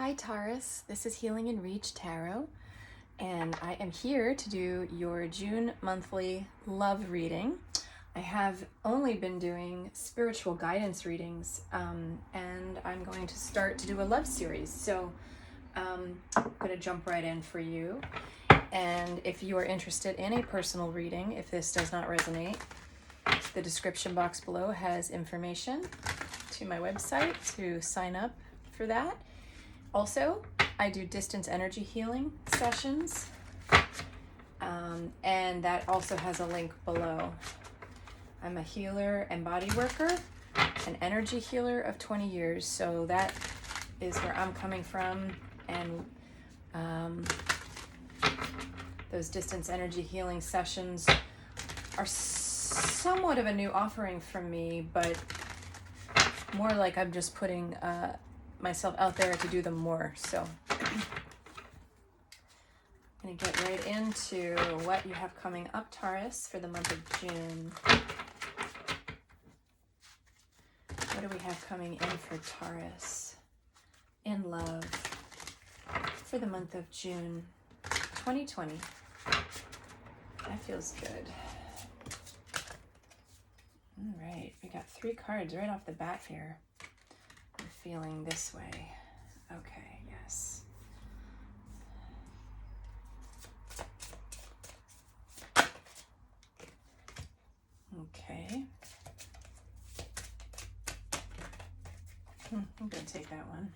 Hi Taurus, this is Healing and Reach Tarot, and I am here to do your June monthly love reading. I have only been doing spiritual guidance readings, and I'm going to start to do a love series. So I'm going to jump right in for you. And if you are interested in a personal reading, if this does not resonate, the description box below has information to my website to sign up for that. Also, I do distance energy healing sessions, and that also has a link below. I'm a healer and body worker, an energy healer of 20 years, so that is where I'm coming from, and those distance energy healing sessions are somewhat of a new offering from me, but more like I'm just putting myself out there to do them more. So I'm going to get right into what you have coming up, Taurus, for the month of June. What do we have coming in for Taurus in love for the month of June 2020? That feels good. All right, we got 3 cards right off the bat here. I'm feeling this way. Okay, yes. Okay. I'm going to take that one.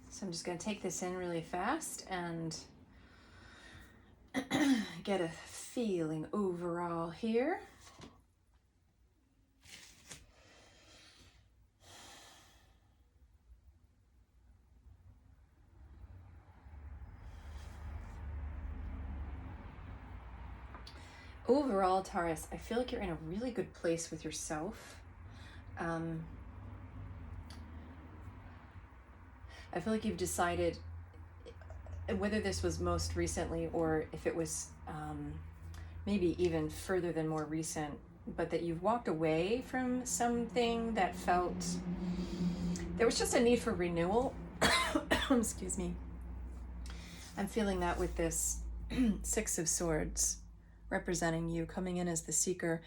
So I'm just going to take this in really fast and get a feeling overall here. Overall, Taurus, I feel like you're in a really good place with yourself. I feel like you've decided, whether this was most recently or if it was maybe even further than more recent, but that you've walked away from something that felt, there was just a need for renewal. Excuse me. I'm feeling that with this 6 of Swords representing you, coming in as the seeker.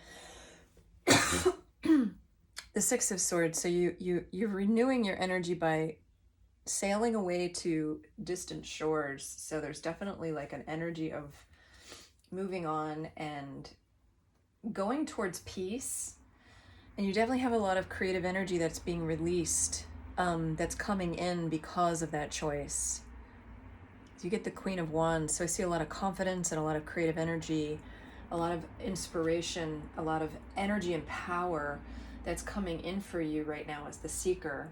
The 6 of Swords, so you're renewing your energy by sailing away to distant shores. So there's definitely like an energy of moving on and going towards peace. And you definitely have a lot of creative energy that's being released, that's coming in because of that choice. So you get the Queen of Wands. So I see a lot of confidence and a lot of creative energy, a lot of inspiration, a lot of energy and power that's coming in for you right now as the seeker.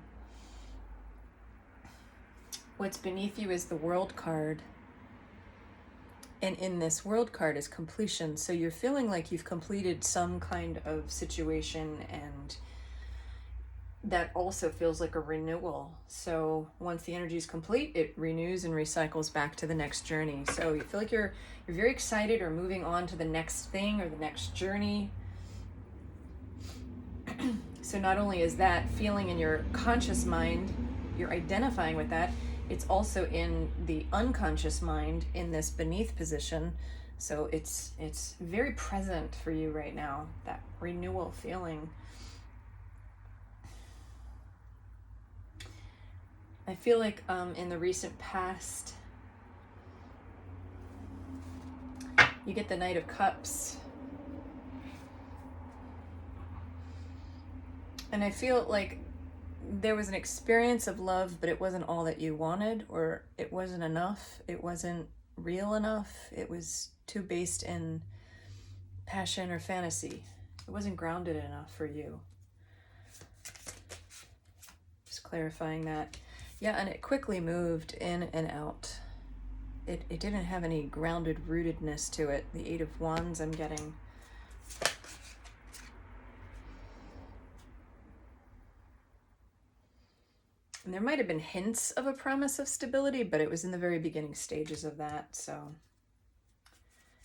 What's beneath you is the World card. And in this World card is completion. So you're feeling like you've completed some kind of situation, and that also feels like a renewal. So once the energy is complete, it renews and recycles back to the next journey. So you feel like you're very excited or moving on to the next thing or the next journey. So not only is that feeling in your conscious mind, you're identifying with that, it's also in the unconscious mind in this beneath position. So it's very present for you right now, that renewal feeling. I feel like in the recent past, you get the Knight of Cups. And I feel like there was an experience of love, but it wasn't all that you wanted, or it wasn't enough. It wasn't real enough. It was too based in passion or fantasy. It wasn't grounded enough for you. Just clarifying that. Yeah, and it quickly moved in and out. it didn't have any grounded rootedness to it. The Eight of Wands I'm getting. And there might have been hints of a promise of stability, but it was in the very beginning stages of that. So,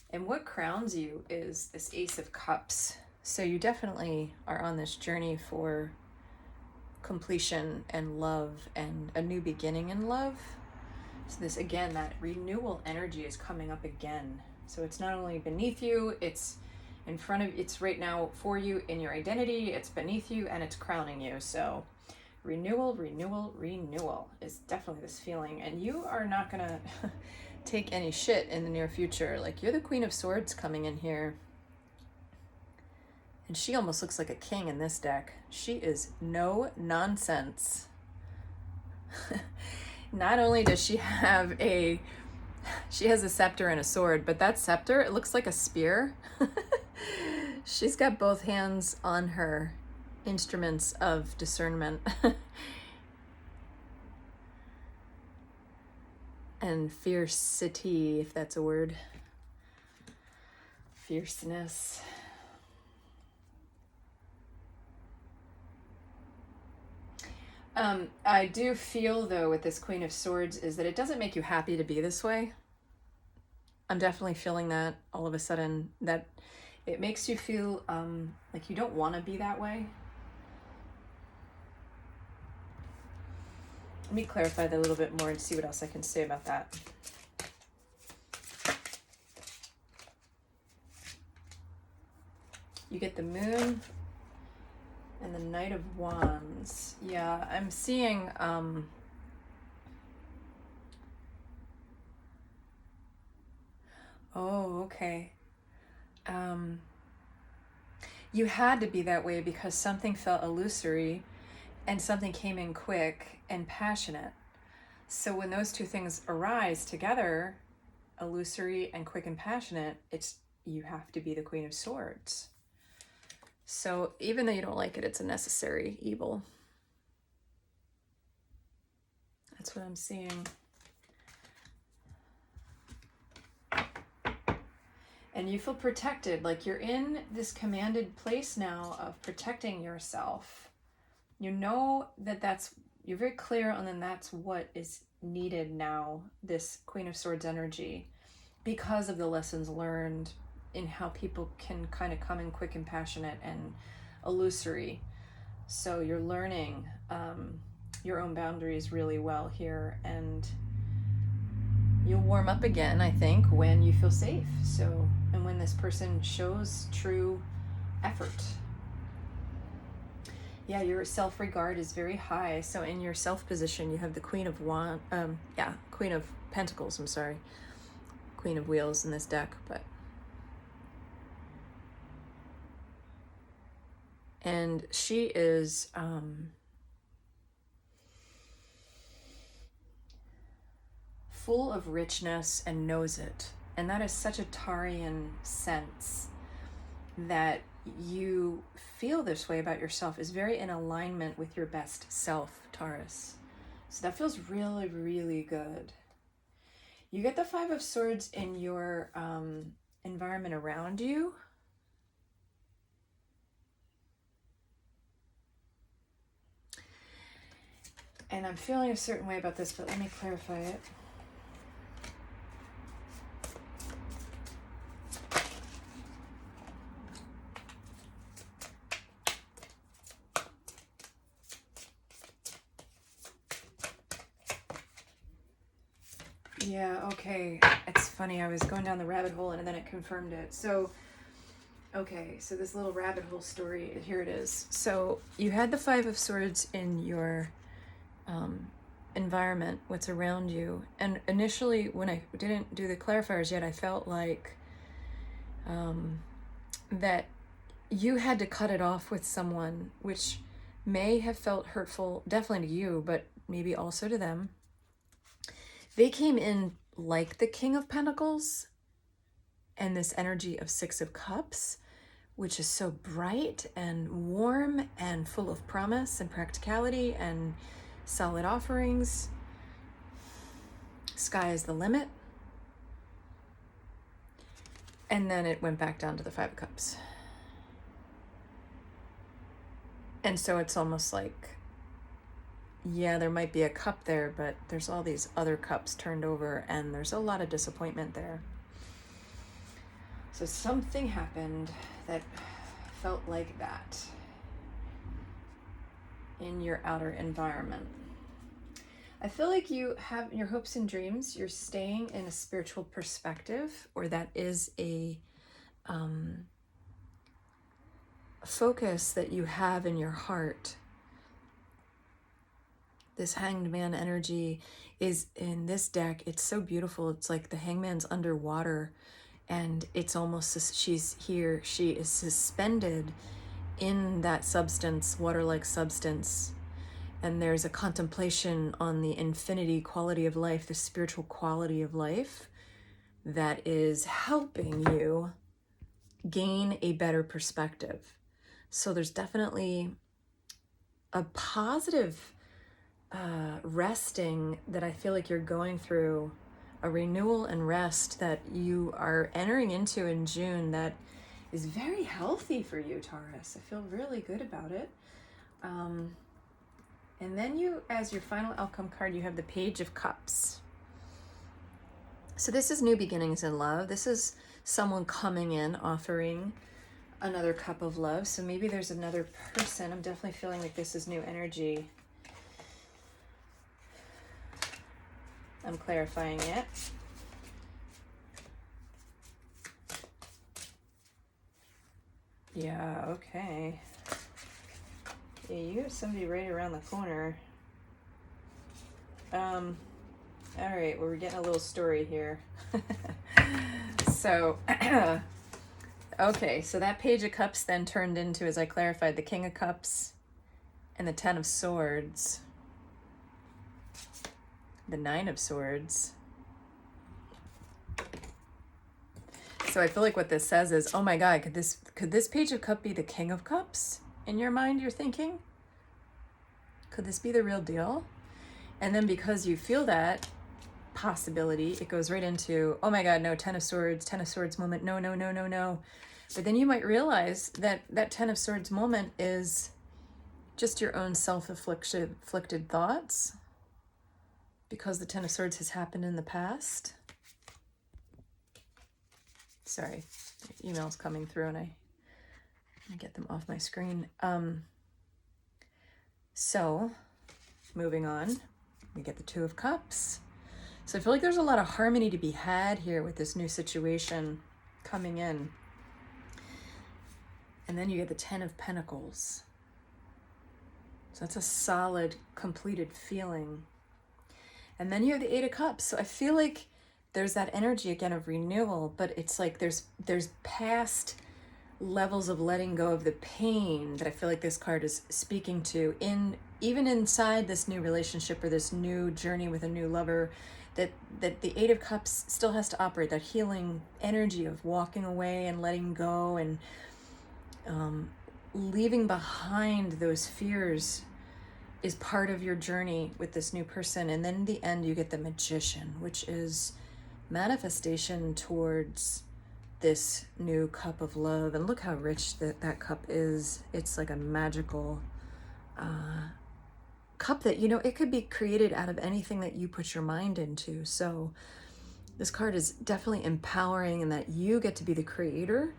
and what crowns you is this Ace of Cups. So you definitely are on this journey for completion and love and a new beginning in love. So this, again, that renewal energy is coming up again. So it's not only beneath you, it's in front of, it's right now for you in your identity, it's beneath you, and it's crowning you. So renewal, renewal, renewal is definitely this feeling. And you are not gonna take any shit in the near future. Like, you're the Queen of Swords coming in here. And she almost looks like a king in this deck. She is no nonsense. Not only does she have she has a scepter and a sword, but that scepter, it looks like a spear. She's got both hands on her instruments of discernment. And fiercity, if that's a word. Fierceness. I do feel, though, with this Queen of Swords is that it doesn't make you happy to be this way. I'm definitely feeling that all of a sudden, that it makes you feel like you don't want to be that way. Let me clarify that a little bit more and see what else I can say about that. You get the Moon and the Knight of Wands. Yeah, I'm seeing oh, okay. You had to be that way because something felt illusory and something came in quick and passionate. So when those two things arise together, illusory and quick and passionate, you have to be the Queen of Swords. So even though you don't like it, it's a necessary evil. That's what I'm seeing. And you feel protected, like you're in this commanded place now of protecting yourself. You know that you're very clear on then that's what is needed now, this Queen of Swords energy, because of the lessons learned in how people can kind of come in quick and passionate and illusory. So you're learning your own boundaries really well here, and you'll warm up again, I think, when you feel safe. So, and when this person shows true effort. Yeah, your self-regard is very high. So in your self position, you have the Queen of Queen of Pentacles, I'm sorry. Queen of Wheels in this deck, but. And she is full of richness and knows it. And that is such a Taurean sense, that you feel this way about yourself is very in alignment with your best self, Taurus. So that feels really, really good. You get the Five of Swords in your environment around you. And I'm feeling a certain way about this, but let me clarify it. Yeah, okay. It's funny, I was going down the rabbit hole and then it confirmed it. So, okay, so this little rabbit hole story, here it is. So you had the Five of Swords in your environment, what's around you. And initially, when I didn't do the clarifiers yet, I felt like that you had to cut it off with someone, which may have felt hurtful, definitely to you, but maybe also to them. They came in like the King of Pentacles and this energy of Six of Cups, which is so bright and warm and full of promise and practicality and solid offerings. Sky is the limit. And then it went back down to the Five of Cups. And so it's almost like, yeah, there might be a cup there, but there's all these other cups turned over, and there's a lot of disappointment there. So something happened that felt like that in your outer environment. I feel like you have your hopes and dreams, you're staying in a spiritual perspective, or that is a focus that you have in your heart. This Hanged Man energy is in this deck. It's so beautiful. It's like the Hangman's underwater, and it's almost, she's here, she is suspended in that substance, water-like substance. And there's a contemplation on the infinity quality of life, the spiritual quality of life that is helping you gain a better perspective. So there's definitely a positive resting that I feel like you're going through, a renewal and rest that you are entering into in June that is very healthy for you, Taurus. I feel really good about it. And then you, as your final outcome card, you have the Page of Cups. So this is new beginnings in love. This is someone coming in, offering another cup of love. So maybe there's another person. I'm definitely feeling like this is new energy. I'm clarifying it. Yeah, okay. Yeah, you have somebody right around the corner. All right, well, we're getting a little story here. So, okay, so that Page of Cups then turned into, as I clarified, the King of Cups and the Ten of Swords, the Nine of Swords. So I feel like what this says is, oh my God, could this Page of Cups be the King of Cups? In your mind, you're thinking, could this be the real deal? And then because you feel that possibility, it goes right into, oh my God, no, Ten of Swords moment, no, no, no, no, no. But then you might realize that that Ten of Swords moment is just your own self-afflicted thoughts, because the Ten of Swords has happened in the past. Sorry, emails coming through and I get them off my screen. So moving on, we get the Two of Cups. So I feel like there's a lot of harmony to be had here with this new situation coming in. And then you get the Ten of Pentacles. So that's a solid, completed feeling. And then you have the Eight of Cups. So I feel like there's that energy again of renewal, but it's like there's past levels of letting go of the pain that I feel like this card is speaking to, even inside this new relationship or this new journey with a new lover, that the Eight of Cups still has to operate, that healing energy of walking away and letting go and leaving behind those fears is part of your journey with this new person. And then in the end, you get the Magician, which is manifestation towards this new cup of love. And look how rich that cup is. It's like a magical cup that, you know, it could be created out of anything that you put your mind into. So this card is definitely empowering, in that you get to be the creator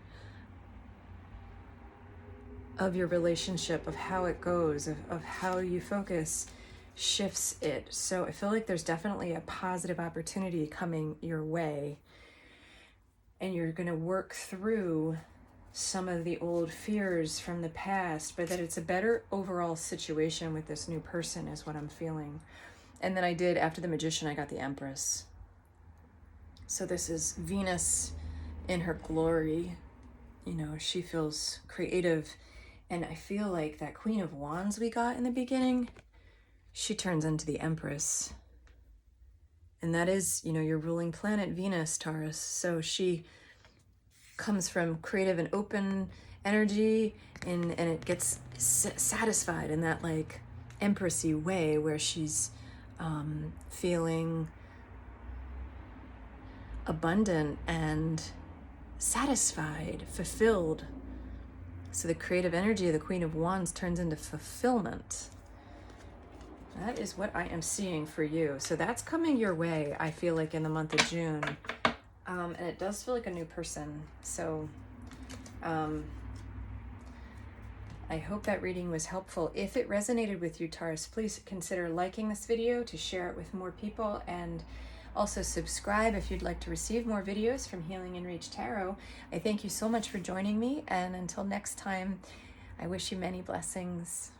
of your relationship, of how it goes, of how you focus shifts it. So I feel like there's definitely a positive opportunity coming your way, and you're going to work through some of the old fears from the past, but that it's a better overall situation with this new person is what I'm feeling. And then I did, after the Magician, I got the Empress. So this is Venus in her glory. You know, she feels creative. And I feel like that Queen of Wands we got in the beginning, she turns into the Empress. And that is, you know, your ruling planet, Venus, Taurus. So she comes from creative and open energy, and it gets satisfied in that like empressy way, where she's feeling abundant and satisfied, fulfilled. So the creative energy of the Queen of Wands turns into fulfillment. That is what I am seeing for you. So that's coming your way, I feel like, in the month of June. And it does feel like a new person. So I hope that reading was helpful. If it resonated with you, Taurus, please consider liking this video to share it with more people, and also subscribe if you'd like to receive more videos from Healing in Reach Tarot. I thank you so much for joining me, and until next time, I wish you many blessings.